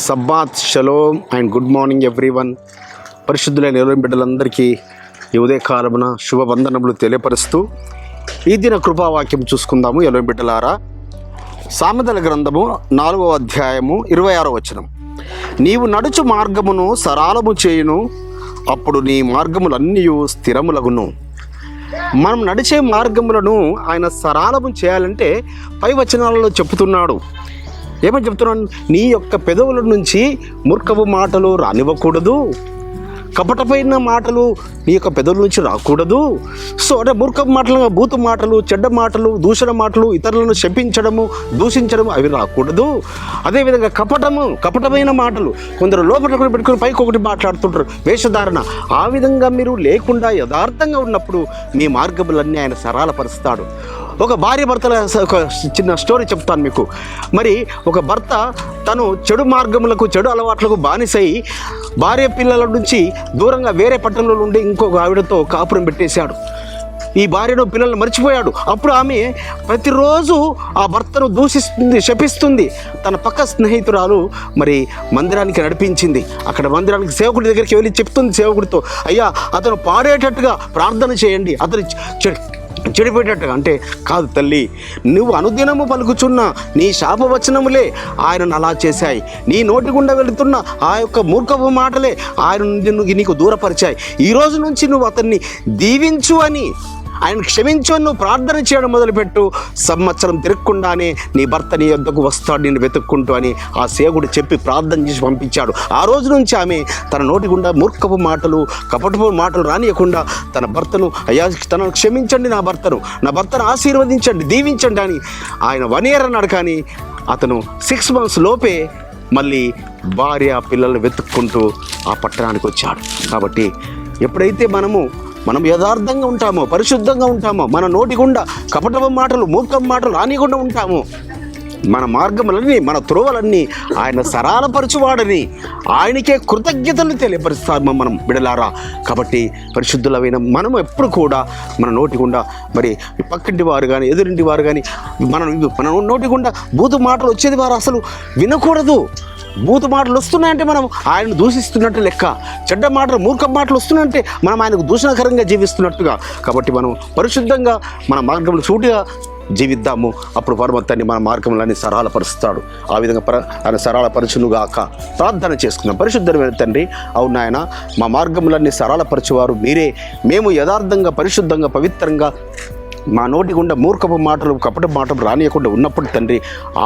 Sabbath shalom and good morning everyone. పరిశుద్ధులైన Elohim బిడ్డలందరికీ ఈ ఉదయకాలమున శుభవందనములు తెలియపరుస్తూ ఈ దిన కృపావాక్యం చూసుకుందాము. ఎలోహిం బిడ్డలారా, సామెతల గ్రంథము 4వ అధ్యాయము 26వ వచనం. నీవు నడుచు మార్గమును సరళము చేయును, అప్పుడు నీ మార్గములన్నీ స్థిరములగును. మనం నడిచే మార్గములను ఆయన సరళము చేయాలంటే పై వచనాలలో చెప్తున్నాడు. ఏమని చెప్తున్నాను? నీ యొక్క పెదవుల నుంచి మూర్ఖపు మాటలు రానివ్వకూడదు, కపటమైన మాటలు నీ యొక్క పెదవుల నుంచి రాకూడదు. సో అంటే మూర్ఖపు మాటలు, బూతు మాటలు, చెడ్డ మాటలు, దూషణ మాటలు, ఇతరులను శపించడము, దూషించడము అవి రాకూడదు. అదేవిధంగా కపటమైన మాటలు, కొందరు లోపల ఒకటి పెట్టుకుని పైకి ఒకటి మాట్లాడుతుంటారు, వేషధారణ. ఆ విధంగా మీరు లేకుండా యథార్థంగా ఉన్నప్పుడు మీ మార్గములన్నీ ఆయన సరళపరుస్తాడు. ఒక భార్య భర్తల ఒక చిన్న స్టోరీ చెప్తాను మీకు. మరి ఒక భర్త తను చెడు మార్గములకు, చెడు అలవాట్లకు బానిసై భార్య పిల్లల నుంచి దూరంగా వేరే పట్టణంలో ఉండి ఇంకొక ఆవిడతో కాపురం పెట్టేశాడు. ఈ భార్యను పిల్లలను మర్చిపోయాడు. అప్పుడు ఆమె ప్రతిరోజు ఆ భర్తను దూషిస్తుంది, శపిస్తుంది. తన పక్క స్నేహితురాలు మరి మందిరానికి నడిపించింది. అక్కడ మందిరానికి సేవకుడి దగ్గరికి వెళ్ళి చెప్తుంది సేవకుడితో, అయ్యా అతను పాడేటట్టుగా ప్రార్థన చేయండి, అతను చెడిపోయేటట్టుగా. అంటే కాదు తల్లి, నువ్వు అనుదినము పలుకుచున్న నీ శాపవచనములే ఆయనను అలా చేశాయి. నీ నోటి గుండా వెళుతున్న ఆ యొక్క మూర్ఖపు మాటలే ఆయన నీకు దూరపరిచాయి. ఈ రోజు నుంచి నువ్వు అతన్ని దీవించు అని, ఆయన క్షమించు అని నువ్వు ప్రార్థన చేయడం మొదలుపెట్టు. సంవత్సరం తిరగకుండానే నీ భర్త నీ వద్దకు వస్తాడు నిన్ను వెతుక్కుంటూ అని ఆ సేవకుడు చెప్పి ప్రార్థన చేసి పంపించాడు. ఆ రోజు నుంచి ఆమె తన నోటి గుండా మూర్ఖపు మాటలు, కపటపు మాటలు రానియకుండా తన భర్తను, అయ్యా తనను క్షమించండి, నా భర్తను ఆశీర్వదించండి, దీవించండి అని ఆయన 1 year అన్నాడు. కానీ అతను 6 months లోపే మళ్ళీ భార్య పిల్లలు వెతుక్కుంటూ ఆ పట్టణానికి వచ్చాడు. కాబట్టి ఎప్పుడైతే మనం యథార్థంగా ఉంటామో, పరిశుద్ధంగా ఉంటామో, మన నోటి గుండా కపటపు మాటలు, మూర్ఖపు మాటలు రానికుండా ఉంటామో, మన మార్గములన్నీ, మన త్రోవలన్నీ ఆయన సరళపరచువాడని ఆయనకే కృతజ్ఞతలు తెలియపరుస్తాము మనం బిడలారా. కాబట్టి పరిశుద్ధులమైన మనం ఎప్పుడు కూడా మన నోటి గుండా మరి పక్కింటి వారు కానీ, ఎదురింటి వారు కానీ మన నోటి గుండా బూతు మాటలు వచ్చేది వారు అసలు వినకూడదు. బూతు మాటలు వస్తున్నాయంటే మనం ఆయనను దూషిస్తున్నట్టు లెక్క. చెడ్డ మాటలు, మూర్ఖ మాటలు వస్తున్నాయంటే మనం ఆయనకు దూషణకరంగా జీవిస్తున్నట్టుగా. కాబట్టి మనం పరిశుద్ధంగా మన మార్గంలో సూటిగా జీవిద్దాము. అప్పుడు పరమత్తాన్ని మన మార్గములన్నీ సరళపరుస్తాడు. ఆ విధంగా ఆయన సరళపరచునుగాక ప్రార్థన చేసుకుందాం. పరిశుద్ధమైన తండ్రి, అవును నాయన, మా మార్గములన్నీ సరళపరచువారు మీరే. మేము యథార్థంగా, పరిశుద్ధంగా, పవిత్రంగా మా నోటి గుండా మూర్ఖపు మాటలు, కపట మాటలు రానియకుండా ఉన్నప్పుడు తండ్రి,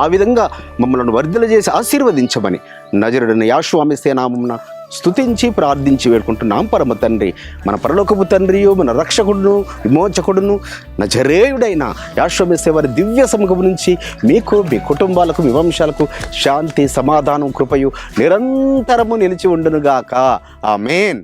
ఆ విధంగా మమ్మల్ని వర్ధల చేసి ఆశీర్వదించమని నజరుడైన యేషువా మెస్సీయ నామమున స్తుతించి ప్రార్థించి వేడుకుంటున్నాం పరమ తండ్రి. మన పరలోకపు తండ్రియు, మన రక్షకుడును, విమోచకుడును, నజరేయుడైన యేషువా మెస్సీయ వారి దివ్య సముఖము నుంచి మీకు, మీ కుటుంబాలకు, మీ వంశాలకు శాంతి, సమాధానం, కృపయు నిరంతరము నిలిచి ఉండునుగాక. ఆమేన్.